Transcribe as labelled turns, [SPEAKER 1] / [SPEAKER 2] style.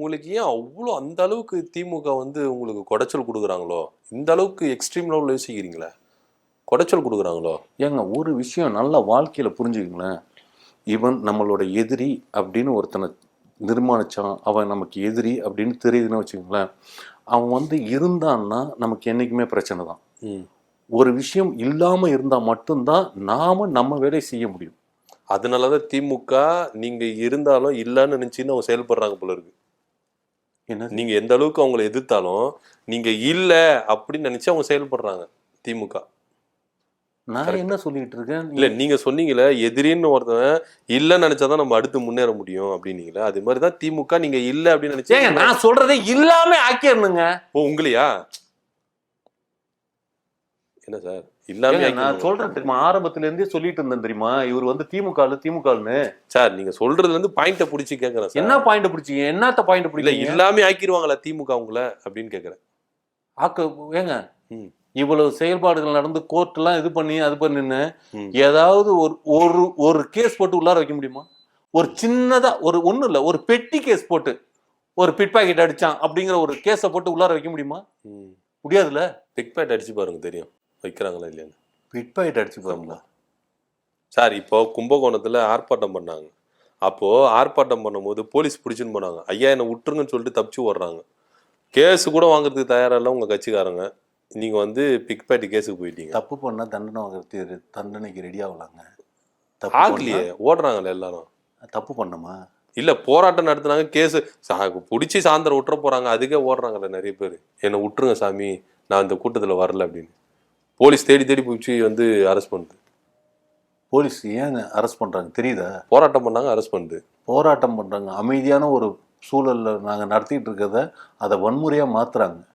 [SPEAKER 1] உங்களுக்கு ஏன் அவ்வளோ அந்த அளவுக்கு திமுக வந்து உங்களுக்கு குடைச்சல் கொடுக்குறாங்களோ? இந்த அளவுக்கு எக்ஸ்ட்ரீம் லெவலில் யோசிக்கிறீங்களே? குடைச்சல் கொடுக்குறாங்களோ?
[SPEAKER 2] ஏங்க ஒரு விஷயம் நல்லா வாழ்க்கையில் புரிஞ்சுக்கங்களேன். இவன் நம்மளோட எதிரி அப்படின்னு ஒருத்தனை நிர்மாணிச்சான், அவன் நமக்கு எதிரி அப்படின்னு தெரியுதுன்னு வச்சுக்கோங்களேன். அவன் வந்து இருந்தான்னா நமக்கு என்றைக்குமே பிரச்சனை தான். ஒரு விஷயம் இல்லாமல் இருந்தால் மட்டும்தான் நாம் நம்ம வேலையை செய்ய முடியும்.
[SPEAKER 1] அதனால தான் திமுக நீங்கள் இருந்தாலும் இல்லைன்னு நினச்சின்னு அவங்க செயல்படுறாங்க போல இருக்கு.
[SPEAKER 2] என்ன
[SPEAKER 1] நீங்கள் எந்த அளவுக்கு அவங்கள எதிர்த்தாலும் நீங்கள் இல்லை அப்படின்னு நினச்சி அவங்க செயல்படுறாங்க திமுக.
[SPEAKER 2] நான் என்ன சொல்லிட்டு இருக்கேன்?
[SPEAKER 1] இல்ல நீங்க சொன்னீங்களே எதிரின்னு ஒருத்தவன் இல்லன்னு நினைச்சாதான் நம்ம அடுத்து முன்னேற முடியும் அப்படின்னீங்களே, அது மாதிரிதான் திமுக நீங்க இல்ல அப்படின்னு நினைச்சீங்க.
[SPEAKER 2] நான் சொல்றதே இல்லாம ஆக்கிடணுங்க.
[SPEAKER 1] ஓ உங்களையா? என்ன சார் இல்லாம
[SPEAKER 2] நான் சொல்றேன் தெரியுமா, ஆரம்பத்துல இருந்தே சொல்லிட்டு இருந்தேன் தெரியுமா, இவர் வந்து திமுகன்னு.
[SPEAKER 1] சார் நீங்க சொல்றதுல இருந்து பாயிண்ட புடிச்சு கேக்குறேன் சார்.
[SPEAKER 2] என்ன பாயிண்ட் பிடிச்சீங்க? என்னத்த பாயிண்ட் பிடிக்கல?
[SPEAKER 1] இல்லாம ஆக்கிடுவாங்களா திமுக உங்களை அப்படின்னு கேக்குறேன்.
[SPEAKER 2] ஏங்க இவ்வளவு செயல்பாடுகள் நடந்து கோர்ட் எல்லாம் இது பண்ணி அது பண்ணின்னு ஏதாவது ஒரு கேஸ் போட்டு உள்ளார வைக்க முடியுமா? ஒரு சின்னதா ஒண்ணும் இல்ல, ஒரு பெட்டி கேஸ் போட்டு ஒரு பிட் பாக்கெட் அடிச்சான் அப்படிங்கிற ஒரு கேஸை போட்டு உள்ளார வைக்க முடியுமா? முடியாதுல்ல.
[SPEAKER 1] பிட் பாக்கெட் அடிச்சு பாருங்க தெரியும் வைக்கிறாங்களா இல்லையான்னு.
[SPEAKER 2] பிட் பாக்கெட் அடிச்சு பாருங்களா
[SPEAKER 1] சார்? இப்போ கும்பகோணத்துல ஆர்ப்பாட்டம் பண்ணாங்க. அப்போ ஆர்ப்பாட்டம் பண்ணும்போது போலீஸ் பிடிச்சுன்னு போனாங்க. ஐயா என்ன விட்டுருங்கன்னு சொல்லிட்டு தப்பிச்சு ஓடுறாங்க. கேஸ் கூட வாங்குறதுக்கு தயாரா இல்லை உங்க கட்சிக்காரங்க. நீங்க வந்து பிக் பாக்கெட் கேஸுக்கு போயிட்டீங்க.
[SPEAKER 2] தப்பு பண்ணா தண்டனை வாங்குறது தண்டனைக்கு ரெடி ஆகலாங்க.
[SPEAKER 1] ஆகலையே, ஓடுறாங்கல்ல எல்லாரும்.
[SPEAKER 2] தப்பு பண்ணமா
[SPEAKER 1] இல்ல போராட்டம் நடத்துனாங்க, கேஸ் பிடிச்சி சாயந்தரம் விட்டுற போறாங்க, அதுக்கே ஓடுறாங்கல்ல நிறைய பேர். என்னை விட்டுருங்க சாமி, நான் இந்த கூட்டத்துல வரல அப்படின்னு. போலீஸ் தேடி தேடி பிடிச்சி வந்து அரெஸ்ட் பண்ணுது.
[SPEAKER 2] போலீஸ் ஏன் அரெஸ்ட் பண்றாங்க தெரியுதா?
[SPEAKER 1] போராட்டம் பண்ணாங்க, அரெஸ்ட் பண்ணுது.
[SPEAKER 2] போராட்டம் பண்றாங்க, அமைதியான ஒரு சூழல்ல நாங்க நடத்திட்டு இருக்கிறத அதை வன்முறையா மாத்துறாங்க.